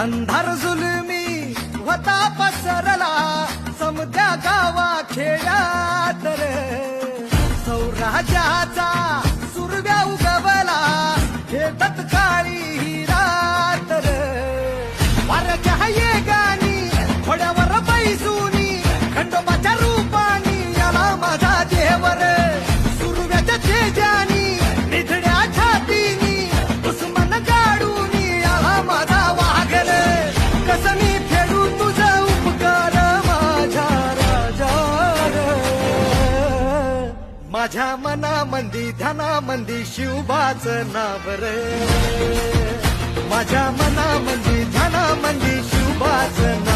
अंधार जुलमी होता पसरला समद्या गावा खेड्यात रे सौराजाचा सुरव्या उगवला हे तत्काळी ही रात रे वाऱ्याच्या ये गाणी थोड्यावर बैसूनी खंडोबाच्या रूपानी याला माझा देवर सुरव्याच्या तेजानी निधड्या छातीनी दुश्मन गाडूनी याला माझा वाघर कसं मी फेडू तुझा उपकार माझ्या राजा माझ्या मनामंदी ध्यानामंदी शिवबाचं नाव रे माझ्या मनामंदी ध्यानामंदी शिवबाचं नाव